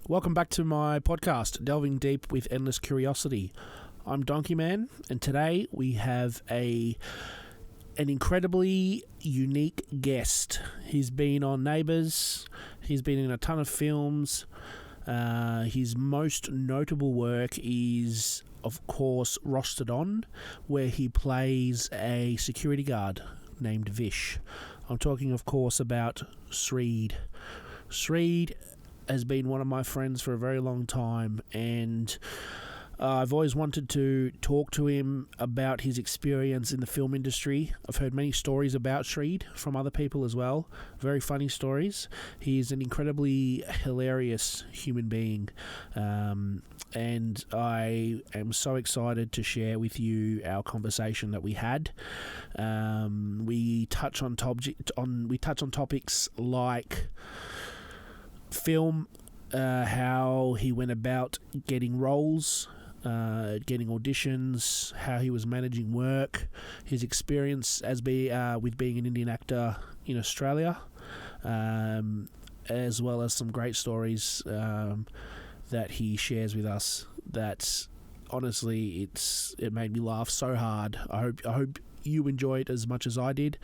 Welcome back to my podcast, Delving Deep with Endless Curiosity. I'm Donkey Man, and today we have an incredibly unique guest. He's been on Neighbours, he's been in a ton of films. His most notable work is, of course, Rostered On, where he plays a security guard named Vish. I'm talking, of course, about Sreed. Sreed has been one of my friends for a very long time, and I've always wanted to talk to him about his experience in the film industry. I've heard many stories about Sreed from other people as well, very funny stories. He's an incredibly hilarious human being, and I am so excited to share with you our conversation that we had. We touch on topics like film, how he went about getting roles, getting auditions, how he was managing work, his experience with being an Indian actor in Australia, as well as some great stories that he shares with us. That honestly, it made me laugh so hard. I hope you enjoy it as much as I did.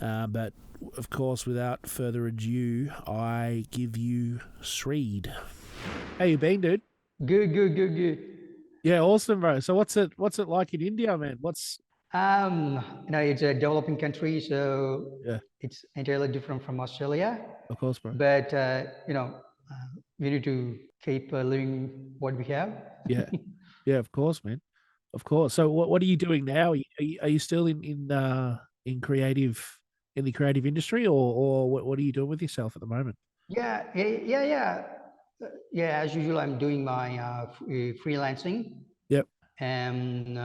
But of course, without further ado, I give you Sreed. How you been, dude? Good. Yeah, awesome, bro. So what's it like in India, man? It's a developing country, so Yeah, it's entirely different from Australia. of course, bro. But we need to keep living what we have. Yeah, yeah, of course, man. Of course. So what are you doing now? Are you still in the creative industry, or what are you doing with yourself at the moment? Yeah. Yeah, as usual, I'm doing my freelancing. Yep. And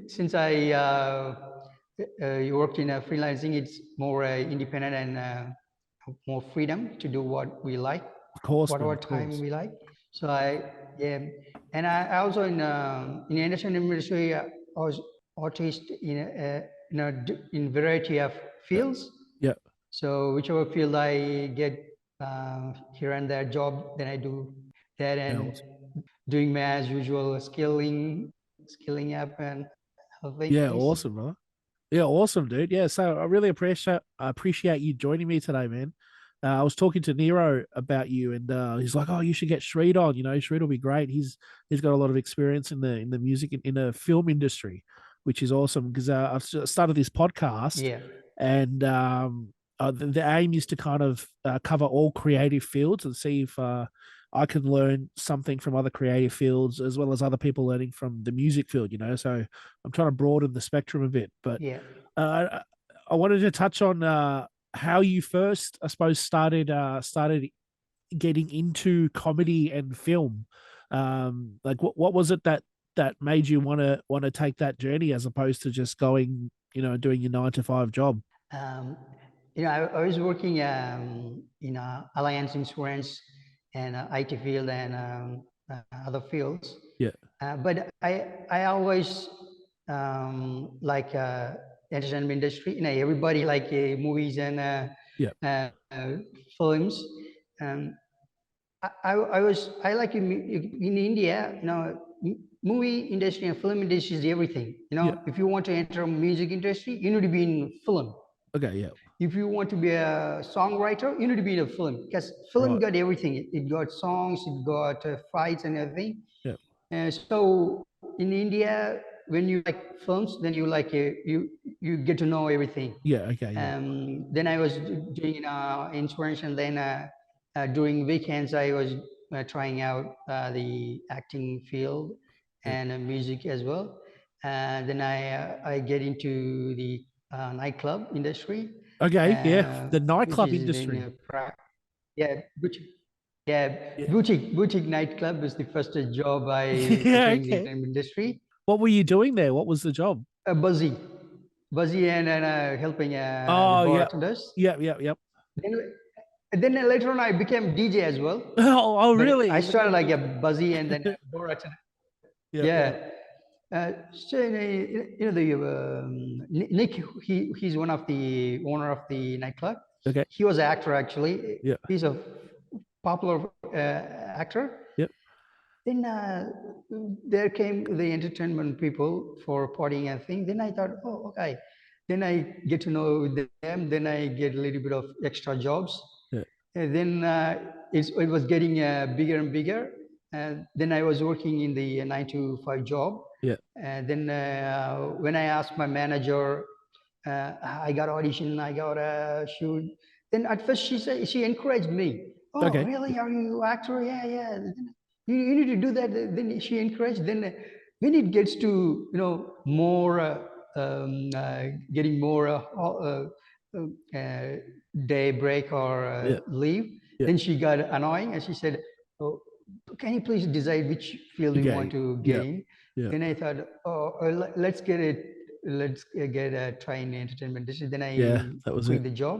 since I worked in freelancing, it's more independent and more freedom to do what we like, Of course, man. whatever Of time course. we like. So yeah, and I also in entertainment industry, I was artist in variety of Yep. fields. Yep. So whichever field I get here and there job, then I do that Yeah, and awesome. doing my as usual skilling up and helping Yeah, things. awesome, brother. Yeah, awesome, dude. Yeah, so I really appreciate you joining me today, man. I was talking to Nero about you, and he's like, "Oh, you should get Sreed on. Sreed will be great. He's got a lot of experience in the music in the film industry, which is awesome because started this podcast, Yeah, and the aim is to kind of cover all creative fields and see if I can learn something from other creative fields as well as other people learning from the music field. So I'm trying to broaden the spectrum a bit, but yeah. uh, I wanted to touch on how you first, I suppose, started getting into comedy and film. Like, what was it that made you want to take that journey as opposed to just going, doing your 9 to 5 job? Um, I was working in Alliance Insurance and IT field and other fields. Yeah, But I always like entertainment industry. Everybody like movies and yeah, films. Um, I like in India. Movie industry and film industry is everything. yeah. If you want to enter music industry, you need to be in film. Okay, yeah, If you want to be a songwriter, you need to be in a film because film right, got everything. It got songs, it got fights and everything. yeah, So in India, when you like films, then you like you get to know everything. yeah. Okay, yeah, Then I was doing insurance, and then during weekends I was trying out the acting field yeah. and music as well. Then I get into the nightclub industry, Okay, yeah. The which nightclub is in industry. yeah, yeah, Yeah, boutique nightclub was the first job I yeah. entered in the Okay. entertainment industry. What were you doing there? What was the job? Buzzy, and helping the Oh, yeah, bartenders. yeah, yeah, yep. Then, then later on, I became DJ as well. Oh, But I really? started like a Buzzy and then a bartender. Yeah, yeah. Yeah. So the Nick, he's one of the owner of the nightclub. Okay. He was an actor actually. Yeah. He's a popular actor. Yep. Then there came the entertainment people for partying and thing. Then I thought, oh, okay. Then I get to know them. Then I get a little bit of extra jobs. Yeah. And then it was getting bigger and bigger. And then I was working in the 9 to 5 job. Yeah. And then when I asked my manager, I got audition, I got a shoot. Then at first she said she encouraged me. Oh, Okay. really? Are you actor? Yeah, yeah. You need to do that. Then she encouraged. Then when it gets to more getting more uh, day break or Yeah. leave, Yeah. then she got annoying and she said, "Oh, can you please decide which field you want Okay. to get Yeah. in?" Yeah. Then I thought, oh, let's get it. Let's get a try in entertainment. Then Yeah. I That was quit it. the job.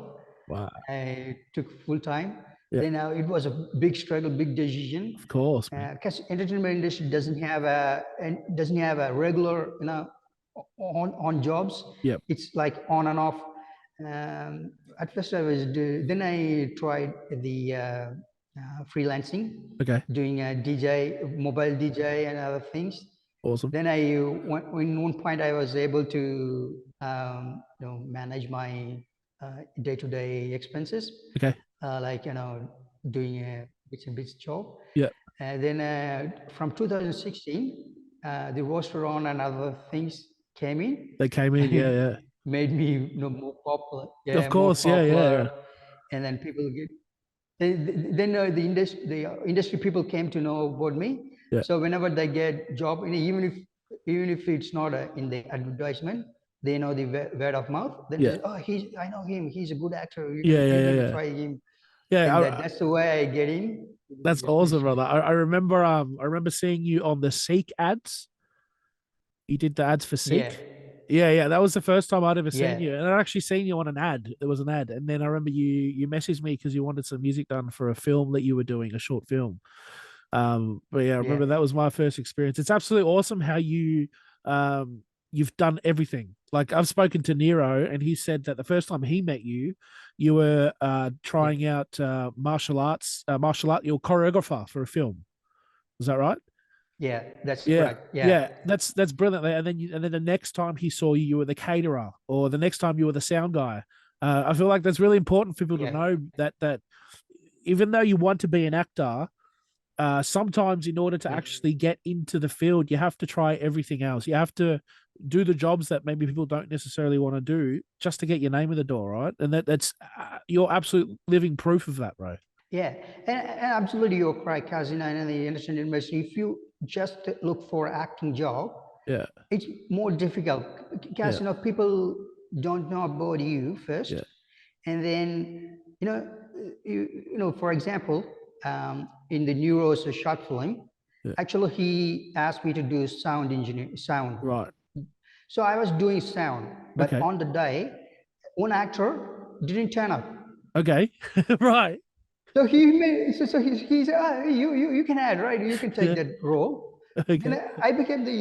Wow. I took full time. Yeah. Then it was a big struggle, big decision, Of course, man. because entertainment industry doesn't have a regular on jobs. Yep. It's like on and off. At first, then I tried the freelancing, Okay. doing a DJ, mobile DJ, and other things. Awesome. Then in one point, I was able to manage my day-to-day expenses, Okay. like doing a bits and bits job. Yeah. And then from 2016, the restaurant and other things came in, They came in. and Yeah. it Yeah. made me more popular. Of Yeah, more course. Yeah. Yeah. Yeah. popular, and then people get. Then the industry people came to know about me. Yeah. So whenever they get job, even if it's not in the advertisement, they know the word of mouth. Then they Yeah. say, oh, I know him. He's a good actor. You Yeah. can Yeah. you Yeah. can Yeah. try him. Yeah. Then that's the way I get in That's the awesome, industry. brother. I remember. I remember seeing you on the Seek ads. You did the ads for Yeah, Seek. Yeah, yeah, that was the first time I'd ever seen yeah, you, and I'd actually seen you on an ad. There was an ad, and then I remember you messaged me because you wanted some music done for a film that you were doing, a short film. But yeah, I yeah, remember that was my first experience. It's absolutely awesome how um, you've done everything. Like I've spoken to Nero, and he said that the first time he met you, you were yeah, trying out martial art. You're choreographer for a film. Is that right? yeah. That's Yeah, right. Yeah, yeah, that's brilliant. And then the next time he saw you, you were the caterer, or the next time you were the sound guy. I feel like that's really important for people to yeah, know that even though you want to be an actor, sometimes in order to yeah, actually get into the field, you have to try everything else. You have to do the jobs that maybe people don't necessarily want to do just to get your name in the door, right? And that's you're absolute living proof of that, bro. yeah. And absolutely, you're correct, Kazina. And the industry industry, if you just look for acting job, Yeah, it's more difficult because yeah, people don't know about you first, yeah, and then for example, in the Neuro's short film, yeah. actually he asked me to do sound. Right. So I was doing sound, but Okay. on the day, one actor didn't turn up. Okay. Right. So he made, he said, you can add, right? You can take Yeah. that role. Then Okay. I became the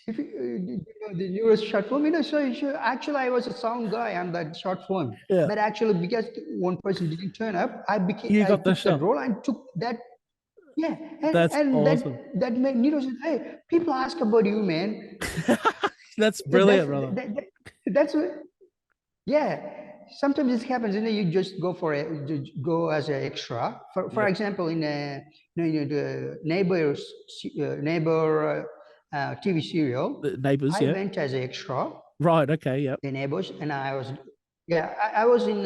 if you, the newest short film. So actually I was a sound guy on that short film. Yeah. But actually because one person didn't turn up, You I got the took that shot. role and took that. Yeah, That's and awesome. that made Nito said, hey, people ask about you, man. That's That's brilliant, brother. that's what, yeah. Sometimes this happens, you just go for go as an extra. For Yep. example, in the neighbor TV serial, The neighbors, I yeah. went as an extra. Right. Okay. Yep. The neighbors, and yeah, I was in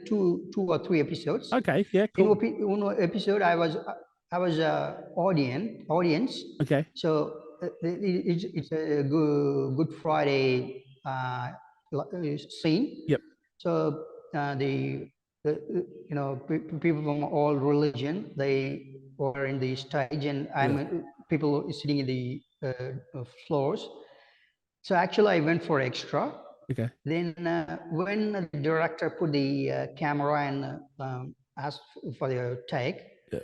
two or three episodes. Okay. Yeah. In Cool. one episode, I was audience. Okay. So it's a Good Friday scene. Yep. So people from all religion, they were in the stage, and Yeah. people sitting in the floors. So actually, I went for extra. Okay. Then when the director put the camera and asked for the take, Yeah.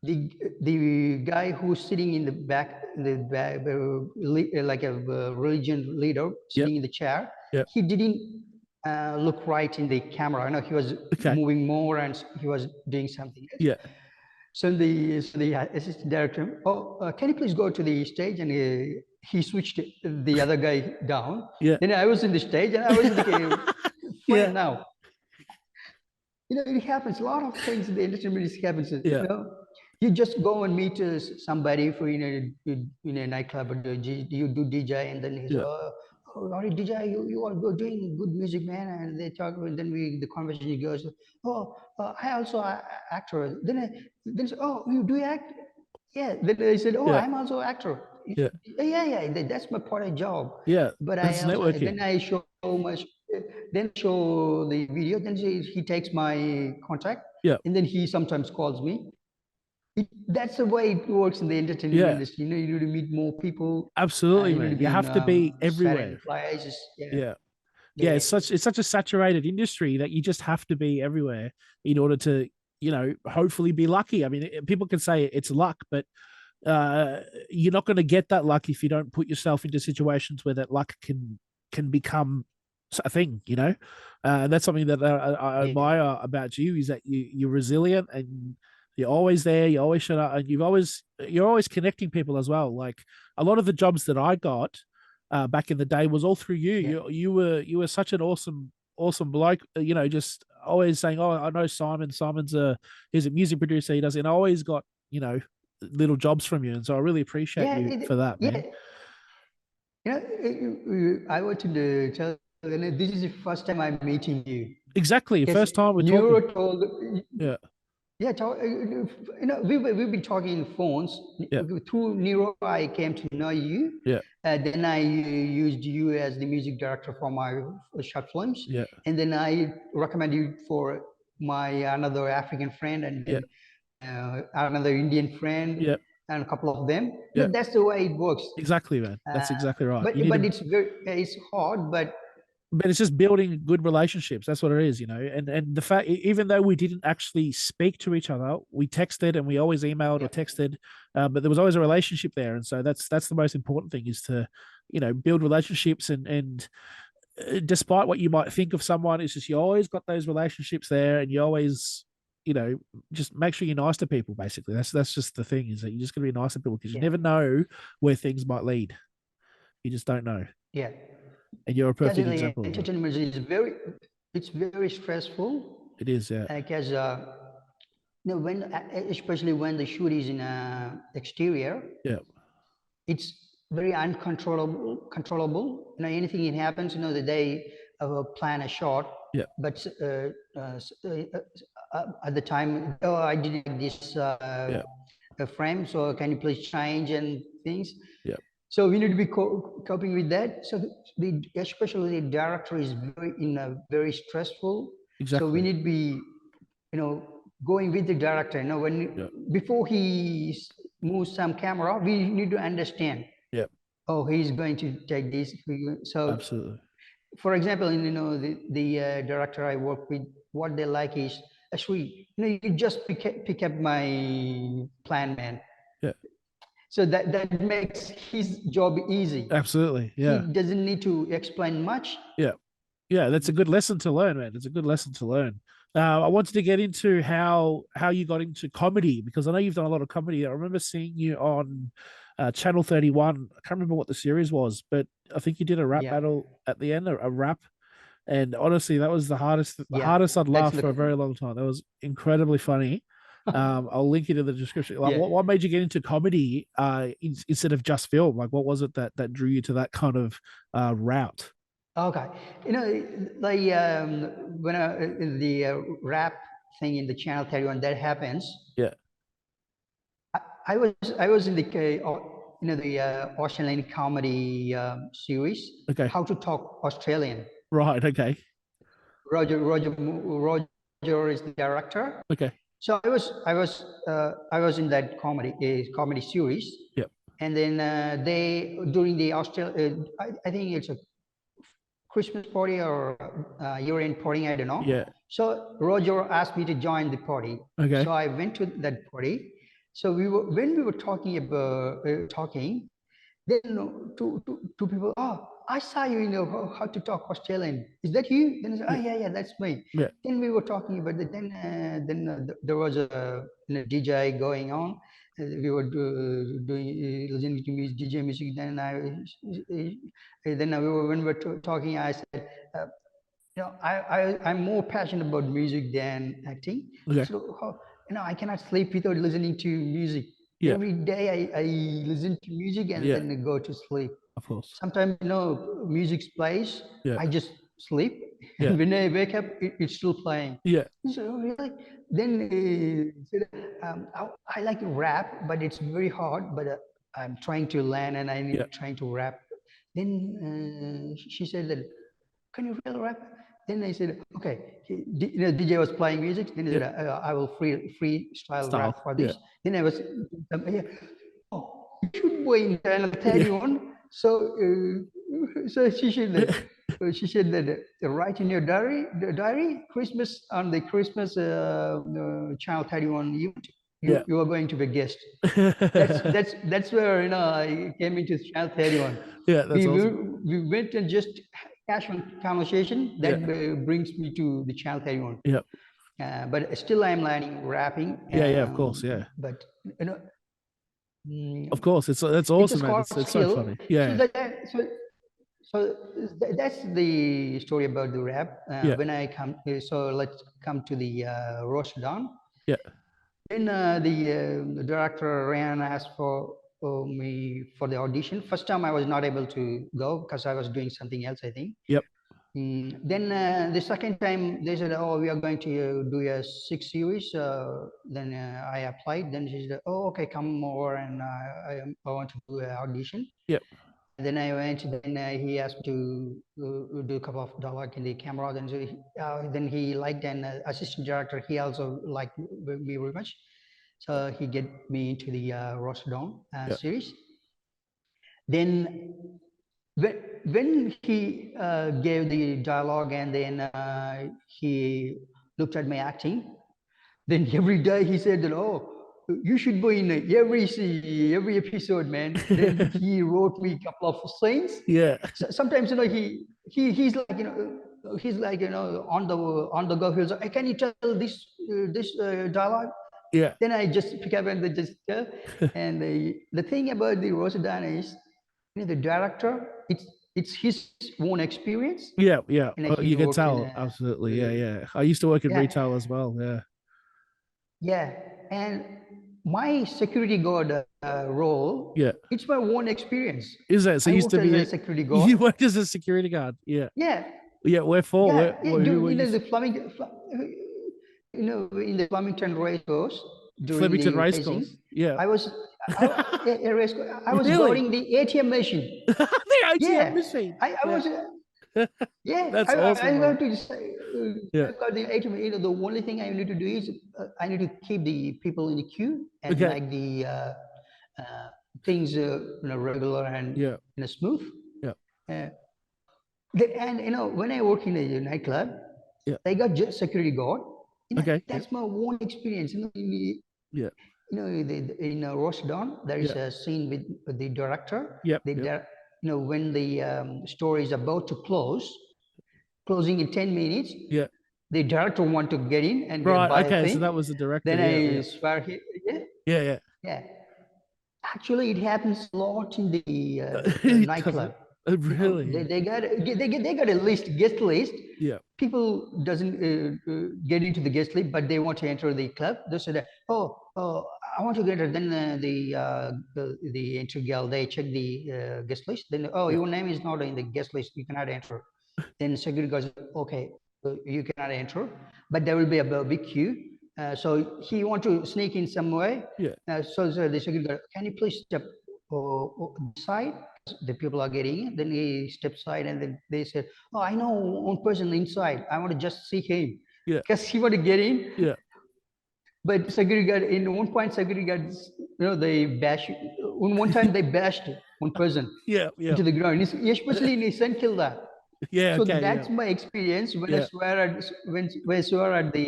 the guy who's sitting in the back, like a religion leader Yep. sitting in the chair, Yep. he didn't. look right in the camera. He was Okay. moving more and he was doing something else. Yeah. So the assistant director, oh, can you please go to the stage? And he switched the other guy down. Yeah. Then I was in the stage and I was like, Yeah. fine now. It happens. A lot of things in the entertainment happens. Yeah. You just go and meet somebody for in a nightclub or you do DJ, and then he's Yeah. are you DJ? You are doing good music, man. And they talk, and then the conversation goes, oh, I also actor. Then say, oh, you do act? Yeah. Then I said, oh, Yeah. I'm also actor. Yeah. Yeah. That's my part of job. Yeah. But I That's also networking. then I show much then show the video. Then he takes my contact, Yeah. and then he sometimes calls me. That's the way it works in the entertainment Yeah. industry. You need to meet more people. Absolutely, You need to man. You be in have to be certain everywhere. places. Yeah, Yeah. Yeah, yeah, it's such a saturated industry that you just have to be everywhere in order to, hopefully be lucky. I mean, people can say it's luck, but you're not going to get that luck if you don't put yourself into situations where that luck can become a thing. And that's something that I yeah, admire about you is that you're resilient and you're always there. You always shut up, and you're always connecting people as well. Like a lot of the jobs that I got back in the day was all through you. yeah, You were such an awesome bloke. Just always saying, "Oh, I know Simon. He's a music producer. He does," and I always got little jobs from you, and so I really appreciate yeah, you for that, yeah. man. I want to tell you, this is the first time I'm meeting you. Exactly. Because First time we're Neuro talking. told, Yeah, yeah, we've been talking phones yeah, through Neuro. I came to know you. yeah, Then I used you as the music director for my short films, yeah, and then I recommended you for my another African friend, and yeah, then another Indian friend, yeah, and a couple of them. yeah. That's the way it works. Exactly, man. That's Uh, exactly right. but You need but to, it's hard, but but it's just building good relationships. That's what it is, And the fact, even though we didn't actually speak to each other, we texted and we always emailed or yeah, texted, but there was always a relationship there, and so that's the most important thing is to, build relationships and despite what you might think of someone, it's just you always got those relationships there, and you always, just make sure you're nice to people. Basically, that's just the thing is that you're just gonna be nice to people because you yeah, never know where things might lead. You just don't know, yeah. and you're a Yes, perfect the example of that. entertainment is it's very stressful It is, yeah, because when especially when the shoot is in exterior, yeah, it's very uncontrollable. Anything that happens, that they plan a shot, yeah, but at the time, oh, I didn't like this yeah, frame, so can you please change and things. yeah, So we need to be coping with that. So especially the director is very stressful. So we exactly, need to be, going with the director. When yeah, before he moves some camera, we need to understand. yeah, Oh, he's going to take this. So, absolutely, for example, the director I work with, what they like is, Sreed, you just pick up my plan, man. yeah, So that makes his job easy. absolutely, He yeah, doesn't need to explain much. yeah. Yeah, that's a good lesson to learn, man. It's a good lesson to learn. I wanted to get into how you got into comedy because I know you've done a lot of comedy. I remember seeing you on Channel 31. I can't remember what the series was, but I think you did a rap Yeah, battle at the end, a rap. And honestly, that was the yeah. hardest I'd That's laughed the for a very long time. That was incredibly funny. I'll link it in the description. Like, yeah. what made you get into comedy instead of just film? Like, what was it that drew you to that kind of route? Okay. Like when the rap thing in the channel 31 that happens, Yeah. I, I was in the the Australian comedy series, Okay. How to Talk Australian. Right. Okay. Roger is the director. Okay. So I was in that comedy series, Yep. and then they during the I think it's a Christmas party or year-end party, I don't know. Yeah. So Roger asked me to join the party. Okay. So I went to that party. So when we were talking about talking, then two people, oh, I saw you, how to talk Australian. Is that you? Then I said, oh Yeah. yeah, yeah, that's me. Yeah. Then we were talking about it. Then there was a DJ going on. We were doing listening to music, DJ music. Then we were when we were talking, I said, uh, I'm more passionate about music than acting. Okay. So, I cannot sleep without listening to music. Yeah. Every day I listen to music and Yeah. then I go to sleep. Of course. Sometimes, music plays, Yeah. I just sleep. Yeah. And when I wake up, it's still playing. Yeah. So, really? Then I like rap, but it's very hard. But I'm trying to learn and Yeah. I'm trying to rap. Then she said that, can you really rap? Then I said, okay. DJ was playing music. Then he Yeah. said, I will freestyle Style. rap for Yeah. this. Then I was, yeah, oh, you should go in channel Yeah. 31. So she said that write in your diary, Christmas on the Christmas channel 31 event, Yeah. you are going to be a guest. That's where I came into channel 31. Yeah. That's We awesome. we went and just casual conversation that Yeah. brings me to the channel 31. Yeah. But still, I'm learning rapping. Yeah. Yeah. Of course. Yeah. But you know, Of mm, course. It's it's a awesome, man. core It's so skill. funny. So Yeah. so that's the story about the rap. Yeah. When I come, so let's come to the roast down. Yeah. Then the director ran asked for me for the audition. First time I was not able to go because I was doing something else, I think. Yep. Then the second time they said, "Oh, we are going to do a 6 series." Then I applied. Then she said, "Oh, okay, come over and I want to do an audition." Yep. Then I went. Then he asked me to do a couple of dialogue in the camera. Then he liked an assistant director. He also liked me very much. So he get me into the Roast Down Yeah. series. Then when he gave the dialogue and then he looked at my acting, then every day he said that, oh, you should go in every episode, man. Then he wrote me a couple of scenes. Yeah. So sometimes he's like on the go. He's like, hey, can you tell this dialogue? Yeah. Then I just pick up and they just tell. And the thing about the Rosadana is, the director, it's his own experience, Yeah. Yeah. and he You can worked in tell. Absolutely. Yeah. Yeah. I used to work in yeah, retail as well. Yeah. yeah. And my security guard role, Yeah. it's my own experience. Is that so? I You used worked to as be a a, security guard. you worked as a security guard. Yeah. Yeah, Yeah. Where for? yeah, yeah. Who were you? The in the Flemington race course during Flemington the Race racing, Course. Yeah. I was, yeah, I was Really? guarding the ATM machine. The ATM Yeah, machine. I Yeah. was. Yeah, That's I awesome, got man. to say, Yeah. I've got the item. The only thing I need to do is I need to keep the people in the queue and Okay. make the things regular and Yeah. smooth. Yeah. Uh, and when I work in a nightclub, Yeah. they got just security guard. Okay. Yeah. That's my own experience. Yeah. In Roast Dawn, there is Yeah. a scene with the director. Yep. Yep. When the story is about to closing in 10 minutes, Yeah. the director want to get in and Right. buy a Okay. So thing. that was the director. Then Yeah. I Yeah. swear, yeah, Yeah. Yeah. yeah. Actually, it happens a lot in the It doesn't. nightclub. Really. They got a guest list. Yeah. People doesn't get into the guest list, but they want to enter the club. They say, oh, I want to get it. Then the entry girl, they check the guest list. Then, oh, Yeah. your name is not in the guest list. You cannot enter. Then security goes, okay, you cannot enter, but there will be a big queue. So he want to sneak in some way. Yeah. So the security guard, can you please step side? The people are getting in. Then he steps aside, and then they said, "Oh, I know one person inside. I want to just see him." Yeah. Because he want to get in. Yeah. But security guard, in one point, security guards, they bash. One time they bashed one person Yeah. Yeah. into the ground, especially in St. Kilda. Yeah. So Okay. that's Yeah. my experience when I Yeah. swear at when I swear at the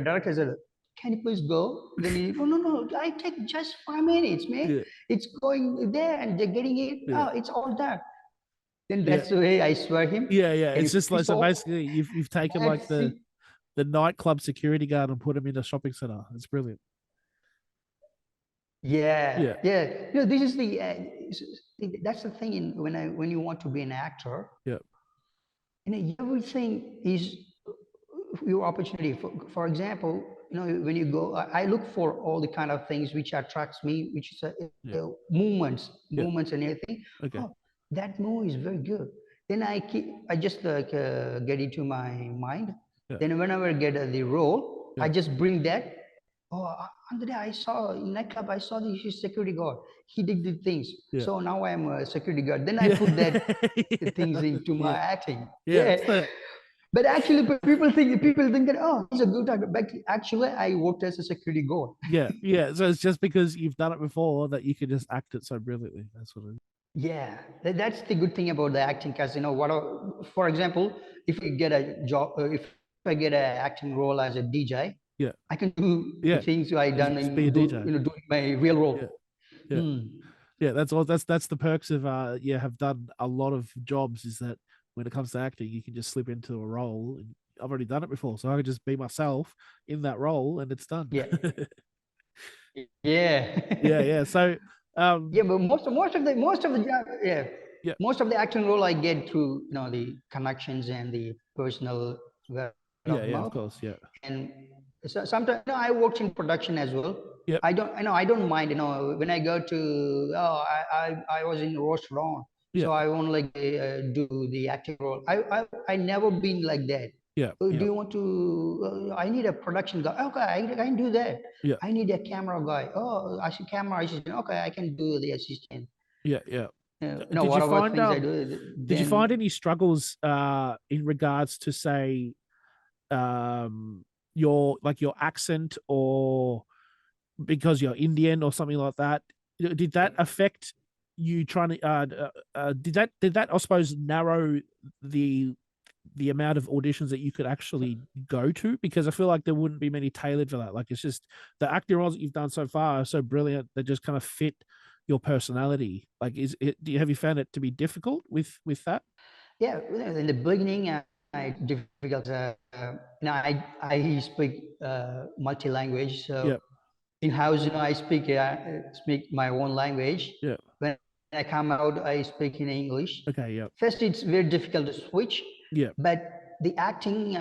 director. I said, can you please go? Then he, no, no, no, I take just 5 minutes, man. Yeah. It's going there and they're getting it. Yeah. Oh, it's all done. Then Yeah. that's the way I swear him. Yeah. Yeah. Can It's you just like, please so off? basically you've taken like That's it. the nightclub security guard and put him in a shopping center. It's brilliant. Yeah, Yeah. yeah. This is the that's the thing in when you want to be an actor, Yeah. everything is your opportunity. For example, when you go, I look for all the kind of things which attracts me, which is Yeah. movements, Yeah. movements and everything. Okay. Oh, that move is very good. Then I just like get into my mind. Yeah. Then whenever I get the role, I Yeah. just bring that. Oh, on the day I saw in nightclub, I saw the security guard. He did the things. Yeah. So now I am a security guard. Then I Yeah. put that things Yeah. into my Yeah. acting. Yeah. Yeah. So But actually, people think that, oh, he's a good actor. But actually, I worked as a security guard. yeah. Yeah. So it's just because you've done it before that you can just act it so brilliantly. That's what it is. Yeah, that's the good thing about the acting. Because for example, if I get a job, if I get an acting role as a DJ, Yeah. I can do the Yeah. things I done Just be a in DJ. doing my real Yeah. role. Yeah. Hmm. Yeah, that's all. That's the perks of have done a lot of jobs. Is that when it comes to acting, you can just slip into a role. And I've already done it before, so I can just be myself in that role, and it's done. Yeah, yeah. Yeah, yeah. So, Yeah, but most of the job, yeah, yeah, most of the acting role I get through the connections and the personal word of yeah, mouth. yeah. Of course, yeah, And sometimes I worked in production as well. yep, I don't mind when I go to, I was in restaurant, yeah, so I won't like do the acting role. I never been like that. yeah, Do yeah, you want to, I need a production guy. Okay, I can do that. yeah, I need a camera guy. Oh, I see camera assistant. Okay, I can do the assistant. yeah, yeah. Did you Whatever find things I do, did you find then any struggles in regards to, say, your accent, or because you're Indian or something like that? Did that affect you trying to did that I suppose narrow the amount of auditions that you could actually go to? Because I feel like there wouldn't be many tailored for that. Like, it's just the acting roles that you've done so far are so brilliant, they just kind of fit your personality. Like, have you found it to be difficult with that? yeah, in the beginning, it's difficult. I speak multi-language, so Yeah, in house, I speak my own language. yeah, When I come out, I speak in English. okay, yeah, First, it's very difficult to switch, yeah, but the acting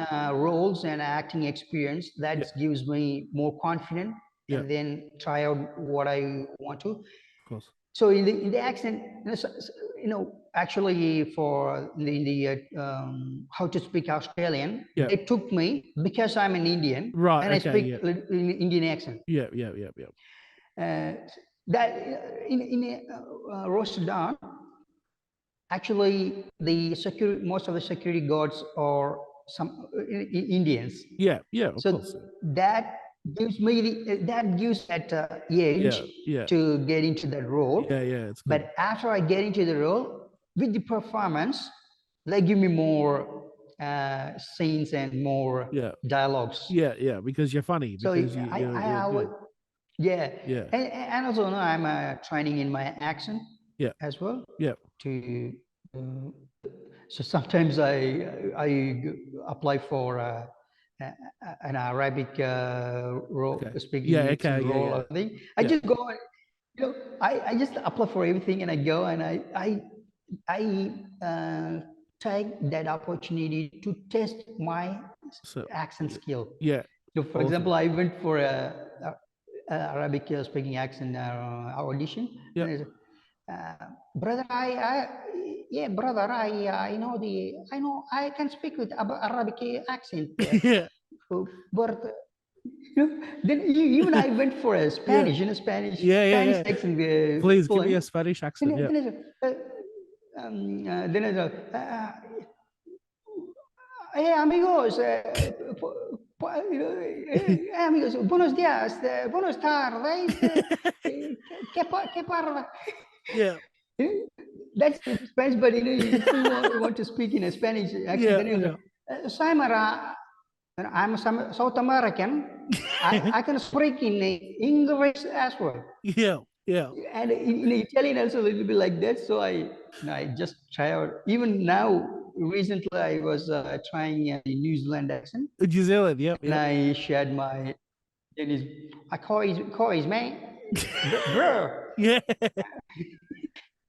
roles and acting experience yeah, that gives me more confidence, yeah, and then try out what I want to. of course. So in the accent, actually for the how to speak Australian, Yeah, they took me because I'm an Indian right, and I okay, speak yeah, in Indian accent. yeah, yeah, yeah, yeah, Uh, that in Rotterdam, actually most of the security guards are some Indians. yeah, yeah, of So course. that gives that edge Yeah, yeah, to get into that role. yeah, yeah, it's good. But after I get into the role, with the performance, they give me more scenes and more Yeah, dialogues. yeah, yeah, because you're funny, So because you're I would, good. yeah, Yeah, and also I'm training in my accent yeah, as well yeah, to. Uh, so sometimes I apply for an Arabic role, okay, yeah, speaking accent okay, yeah, role yeah, or thing. I yeah, just go, I just apply for everything, and I go and I take that opportunity to test my so accent skill. yeah, For awesome. example, I went for a Arabic speaking accent audition, Yeah, and I said, brother, yeah, brother, I know, I can speak with Arabic accent, yeah, but then even I went for a yeah, Spanish, Spanish, yeah, yeah, Spanish yeah. accent Please give me a film. Spanish Then, accent. Yeah, then I said, then I said, hey amigos, amigos, buenos días, buenas tardes, ¿qué parla? yeah, That's Spanish, but if you want to speak in a Spanish accent, yeah, then you yeah, say, Saimara, And I'm some South American. I can speak in English as well. Yeah, yeah. And in Italian also it will be like that. So I just try out. Even now, recently I was trying a New Zealand accent, New Zealand. Yep, and yep. I shared my. And his, I call his man, bro, Yeah,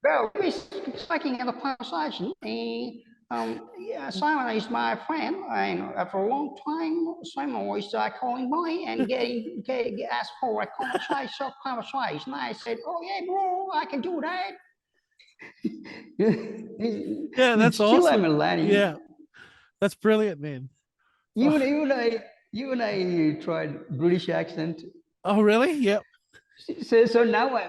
bro. We speaking in the conversation, and yeah, Simon is my friend, and after a long time, Simon was calling me and get asked for a conversation. I said, oh yeah, bro, I can do that. yeah. That's Still, I'm awesome. learning. Yeah, that's brilliant, man. Oh, Even I tried British accent. oh really? Yep. So now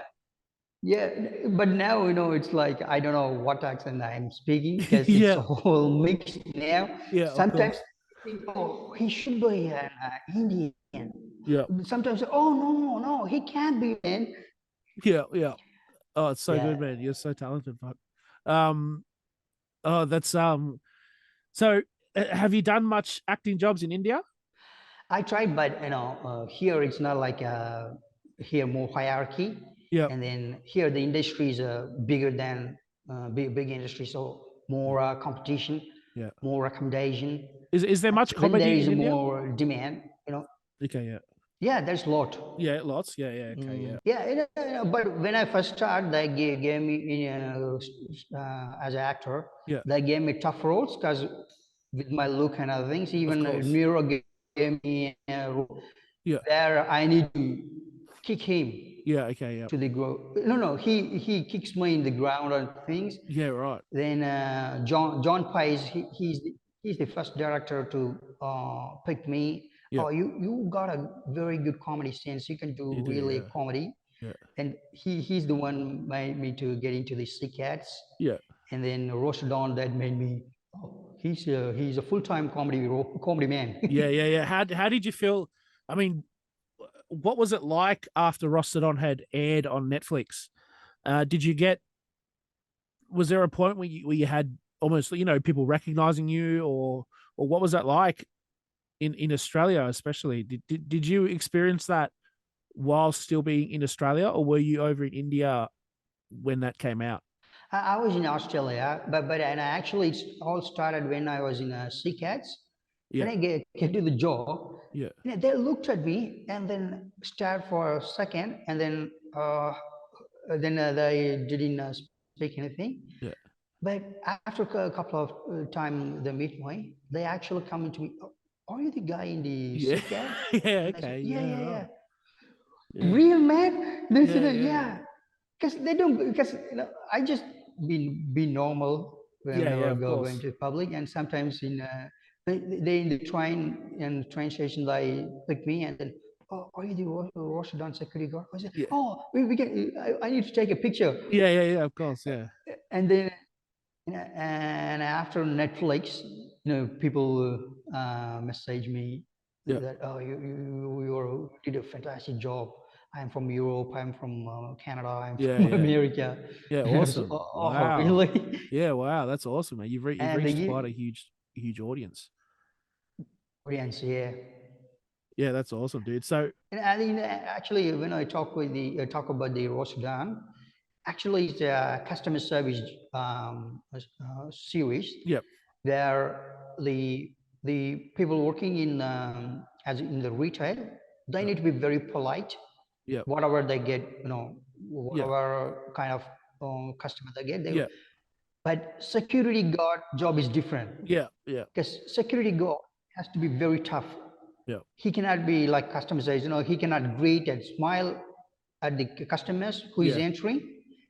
yeah, but now it's like I don't know what accent I'm speaking because it's Yeah, all mixed now. yeah. Of Sometimes course. I think, oh, he should be an Indian. Yeah, Sometimes, oh no, he can't be man. yeah, yeah. Oh, it's so Yeah, good, man. You're so talented, fuck. Um, oh, that's So, have you done much acting jobs in India? I tried, but here it's not like here more hierarchy, Yeah, and then here the industry is bigger than big industry, so more competition, yeah. more recommendation. Is there much When there comedy is in India? more demand, Okay, yeah, yeah, there's a lot. yeah, lots. Yeah, yeah. Okay, yeah, Yeah, but when I first started, they gave me as an actor, yeah. they gave me tough roles because with my look and other things, Of even course. Miro gave me a role Yeah, where I need to kick him yeah. Okay, yeah, to the ground. No, he kicks me in the ground and things. yeah. Right. Then John Pies, he's the first director to pick me. Yeah, Oh, you got a very good comedy sense. You can do you do. really Yeah, comedy. yeah, And he's the one made me to get into the Sea Cats. yeah, And then Roast Dawn that made me. Oh, he's a full time comedy man. yeah, yeah, yeah. How did you feel? I mean, what was it like after Rostodon had aired on Netflix? Did you get? Was there a point where you had almost people recognizing you, or what was that like in Australia, especially? Did you experience that while still being in Australia, or were you over in India when that came out? I was in Australia, but and I actually all started when I was in Sea Cats. Yeah, When I get to the job, yeah, they looked at me and then stared for a second, and then they didn't speak anything. yeah, But after a couple of time they meet me, they actually come into me. "Oh, are you the guy in the yeah, Sea Cats?" yeah. And I said, Okay, "Yeah, yeah, yeah, yeah." right, yeah, Real man? They yeah, said, yeah, "Yeah." Because they don't, because I just be normal yeah, whenever yeah. I Of going course, to public, and sometimes they in the train station they pick me and then, oh, are you the Roshadan security guard? I said, yeah, oh, we can, I need to take a picture. yeah, yeah, yeah. Of course, yeah, And then and after Netflix, people message me yeah, that, oh, you did a fantastic job. I'm from Europe. I'm from Canada. I'm yeah, from yeah, America. yeah. And I was, Awesome. oh, Wow. really? Yeah, wow. That's awesome, man. You've And reached the quite a huge audience. audience, yeah. Yeah, that's awesome, dude. So, And I mean, actually, when I talk about the Rotterdam, actually, it's a customer service series yep, where the people working in as in the retail, they yep, need to be very polite. yep, Whatever they get, yeah, whatever kind of customer they get, yeah, but security guard job is different yeah, yeah, because security guard has to be very tough. yeah, He cannot be like customer says, he cannot greet and smile at the customers who is yeah, entering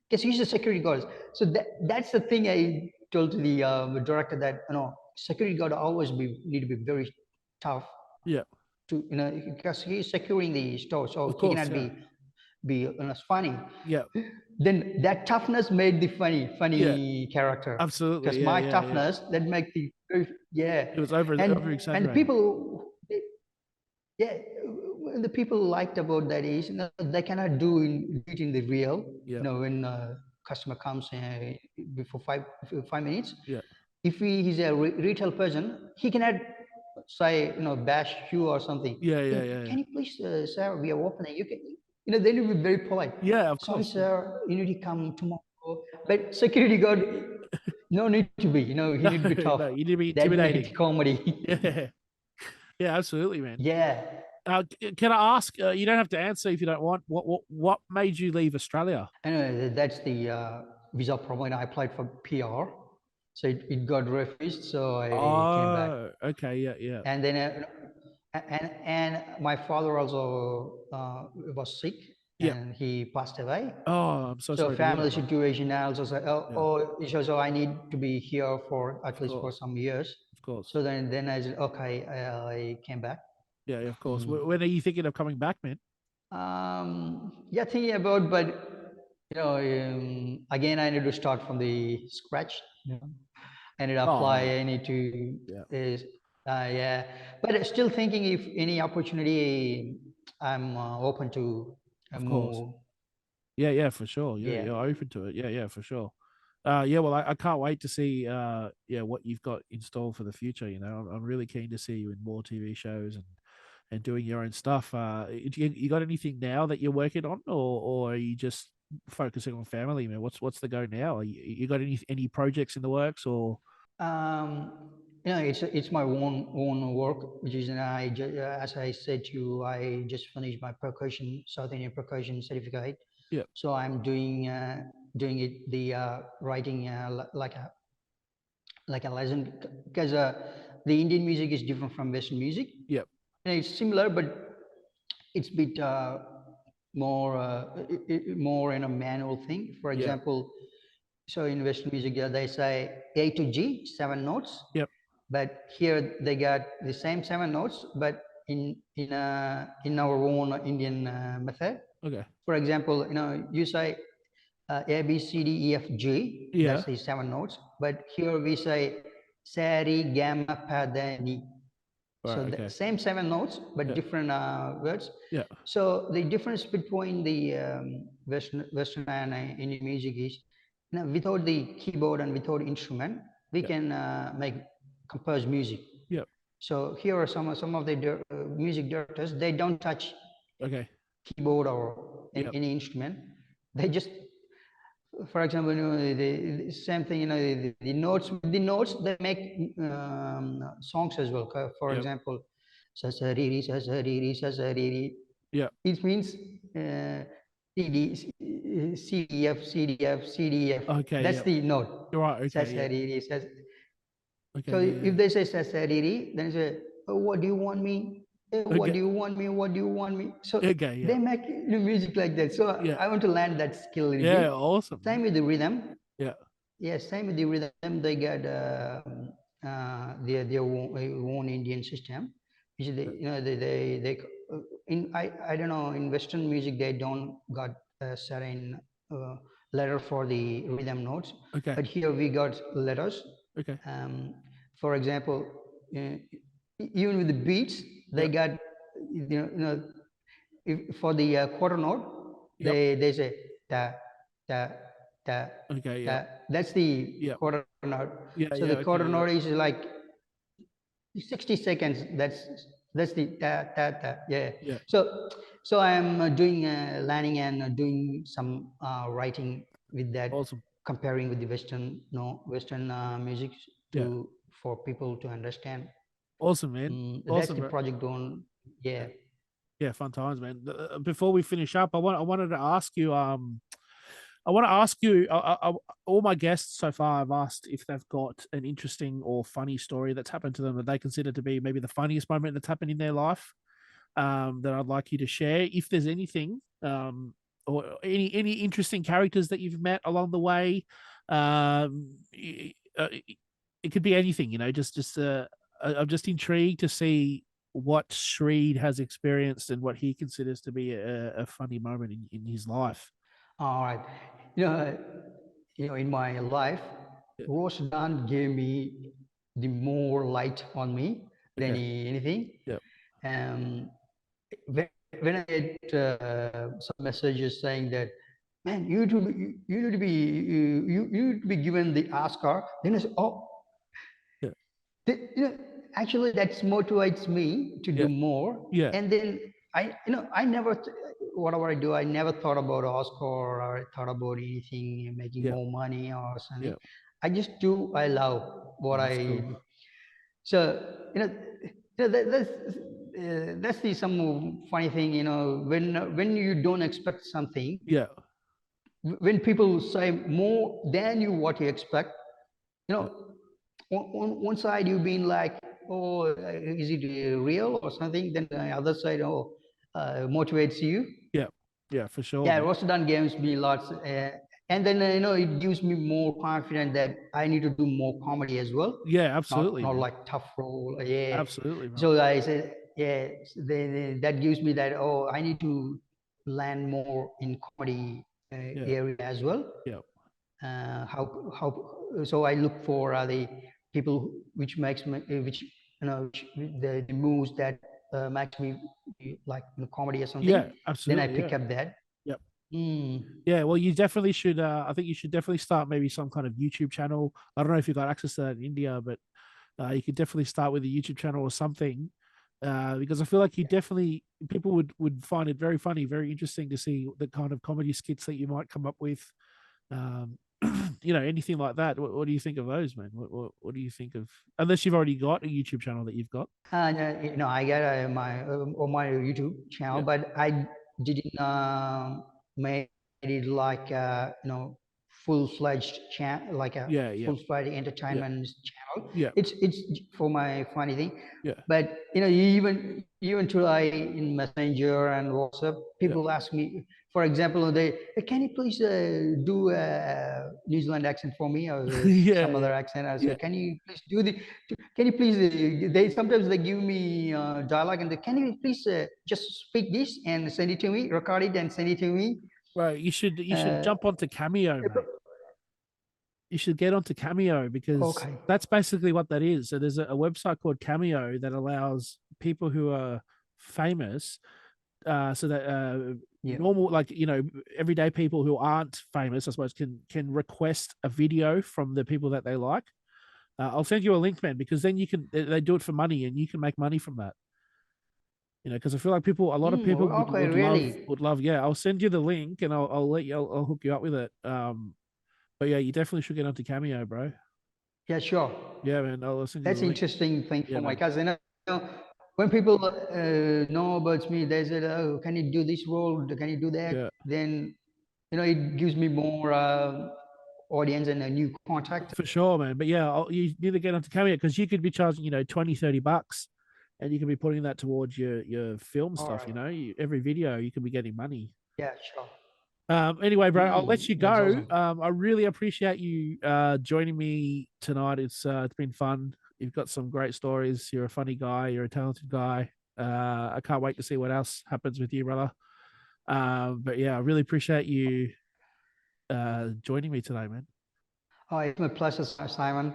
because he's a security guard. So that's the thing I told to the director that security guard always need to be very tough yeah. to because he's securing the store, Of so he course, cannot yeah, be funny. yeah, Then that toughness made the yeah. funny character Absolutely, because yeah, my yeah, yeah. toughness that make the yeah, It was and over and the exaggerated. people yeah, the people liked about that is they cannot do it in the real. Yeah, When customer comes before 5 minutes, yeah, if he is a retail person, he cannot say, bash you or something. Yeah, Yeah, yeah, yeah, yeah. can you please, sir, we are opening. You can, they will be very polite. Yeah, of Sorry, course. Yeah. sir, you need to come tomorrow. But security guard, no need to be. He No, need to be tough. no, you need to be That make intimidating. it comedy. Yeah, yeah, absolutely, man. Yeah. Can I ask? You don't have to answer if you don't want. What made you leave Australia? Anyway, that's the visa problem. I applied for PR, so it got refused. So I came back, Oh, okay, yeah, yeah, and then and my father also was sick, yeah. and he passed away. Oh, I'm so So sorry to hear family that, bro. situation. I also said, Yeah, so I need to be here for at of least for course, some years. of course. So then I said, okay, I came back. Yeah, yeah, of course. Mm. When are you thinking of coming back, man? Yeah, thinking about, but again, I need to start from the scratch. Yeah. I need to Oh apply. no, I need to, yeah, is, yeah. But still thinking if any opportunity, I'm open to of course. move. Yeah, yeah, for sure. Yeah, Yeah. you're open to it. Yeah, yeah, for sure. Yeah, well, I can't wait to see yeah what you've got installed for the future. I'm really keen to see you in more TV shows and doing your own stuff. You got anything now that you're working on, or are you just focusing on family, man? What's the go now? You got any projects in the works or? It's my own work, which is, as I said to you, I just finished my percussion South Indian percussion certificate. Yeah, So I'm doing it the writing like a lesson, because the Indian music is different from Western music. yeah, It's similar, but it's a bit more more in a manual thing. For yeah, example, so in Western music, they say A to G, 7 notes, yep. but here they got the same 7 notes, but in our own Indian method. Okay. For example, you say A, B, C, D, E, F, G. Yeah. That's the 7 notes. But here we say Sari, Gamma, Pa, Da, Ni. Right. So the Okay. same 7 notes, but Yeah. different words. Yeah. So the difference between the Western and Indian music is, without the keyboard and without instrument, we Yeah. can make compose music. Yeah. So here are some of the music directors. They don't touch Okay. keyboard or Yeah. any instrument. They just, for example, the same thing, the notes they make songs as well. For Yeah. example, sasariri sasariri sasariri, Yeah. it means CDF CDF CDF. Okay. That's Yeah. the note. Right. Okay. Yeah. Sasariri Okay. so Yeah. if Yeah. they say sasariri, then say, oh, what do you want me? What Okay. do you want me? What do you want me? So Okay. they Yeah. make music like that. So Yeah. I want to learn that skill a little Yeah. bit. Awesome, Same man. with the rhythm. Yeah. Yes, same with the rhythm. They got their own Indian system. Which Yeah. they in I don't know, in Western music they don't got a certain uh, letter for the rhythm notes, Okay. but here we got letters. Okay. Um, for example, uh, even with the beats, they Yep. got, if, for the quarter note, Yep. they say da da da Okay. Yep. da. That's the Yep. quarter note. Yeah. So the Yeah. quarter Okay. Yep. note is like 60 seconds. That's the da da da. Yeah. Yeah. So I'm doing learning and doing some writing with that, Awesome. comparing with the Western, no Western music, Yeah. to for people to understand. Awesome, man. That's Awesome, the bro. project on. Yeah. Yeah. Yeah. Fun times, man. Before we finish up, I wanted to ask you. I want to ask you. All my guests so far, I've asked if they've got an interesting or funny story that's happened to them that they consider to be maybe the funniest moment that's happened in their life. That I'd like you to share. If there's anything, or any interesting characters that you've met along the way, it could be anything. I'm just intrigued to see what Sreed has experienced and what he considers to be a funny moment in his life. All right. You know, in my life, Yeah. Roshan gave me the more light on me than Okay. anything. Yeah. Um, when I get some messages saying that, man, you need to be you need to be given the Oscar, then I say, oh, Yeah. they, actually that motivates me to Yeah, do more. yeah, And then I never whatever I do, I never thought about Oscar or I thought about anything making yeah, more money or something. yeah. I just do. I love what Oh, that's I cool. so you know, that's the some funny thing. When you don't expect something, Yeah, when people say more than you what you expect, you yeah, know, on one side you've been like, oh, is it real or something? Then the other side, oh, motivates you. yeah, yeah, for sure, Yeah, man. Rotterdam gives me lots, and then it gives me more confidence that I need to do more comedy as well, Yeah, not absolutely, man. like tough role. Yeah, Absolutely, bro. so I said, yeah, that gives me that. Oh, I need to land more in comedy Yeah, area as well. yeah, How so I look for the people which makes me which the moves that makes me like comedy or something, yeah, then I absolutely, yeah, pick up that. yep. Mm. Yeah, well, you definitely should. I think you should definitely start maybe some kind of YouTube channel. I don't know if you got access to that in India, but you could definitely start with a YouTube channel or something, because I feel like you definitely people would find it very funny, very interesting to see the kind of comedy skits that you might come up with. Um, anything like that. What do you think of those, man? What do you think of? Unless you've already got a YouTube channel that you've got. I got my on my YouTube channel, Yeah, but I didn't made it like full fledged channel, like a yeah, yeah, full fledged yeah, entertainment channel. yeah, It's for my funny thing, yeah, but even try in Messenger and WhatsApp, yeah, people ask me, for example, can you please do a New Zealand accent for me or yeah, some other yeah, accent? I yeah. said, can you please do the can you please they sometimes they give me dialogue and they, can you please just speak this and send it to me, record it and send it to me. Right, you should uh, jump onto Cameo, mate. You should get onto Cameo because okay. that's basically what that is. So there's a website called Cameo that allows people who are famous, so that Yeah. normal, like everyday people who aren't famous, I suppose, can request a video from the people that they like. I'll send you a link, man, because then you can they do it for money and you can make money from that. Because I feel like a lot of people would Okay, would love really. would love. Yeah, I'll send you the link and I'll let you. I'll hook you up with it. But yeah, you definitely should get onto Cameo, bro. Yeah, sure. Yeah, man. I'll send you the That's link. interesting thing Yeah, for my man. cousin. When people know about me, they said, "Oh, can you do this role? Can you do that?" Yeah, Then it gives me more audience and a new contact. for sure, man. But yeah, you need to get onto Cameo because you could be charging, 20, $30, and you can be putting that towards your film All stuff. right. Every video you can be getting money. Yeah, sure. Anyway, bro, I'll let you That's go. awesome. I really appreciate you joining me tonight. It's been fun. You've got some great stories. You're a funny guy. You're a talented guy. I can't wait to see what else happens with you, brother. But yeah, I really appreciate you joining me today, man. Oh, it's my pleasure, Simon.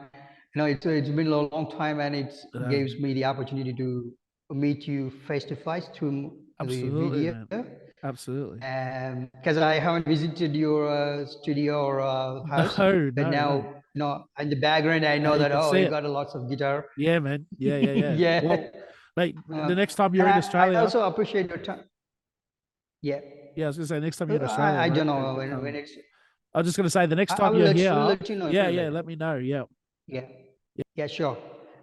It's been a long time, and it It has, gives man. me the opportunity to meet you face to face through the Absolutely, video. man. Absolutely. Because I haven't visited your studio or house, No, but no, now no. in the background I know You that can see you it. got a lots of guitar. Yeah, man. Yeah, yeah, yeah. Yeah. Well, mate, Uh, the next time and you're in I Australia, also appreciate your time. Yeah. yeah, I was gonna say next time you're in Australia, I bro, don't know you when come. it's. I was just gonna say the next I time will you're here, let you know yeah, definitely. yeah, let me know. Yeah, Yeah. Yeah, sure.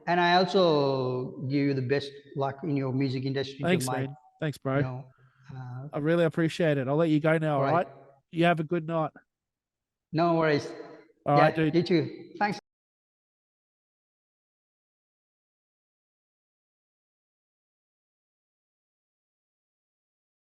And I also give you the best luck in your music industry to thanks, my, man. Thanks, you bro. know, uh, I really appreciate it. I'll let you go now. all All right. right. You have a good night. No worries. All right, Yeah, dude. you too. Thanks.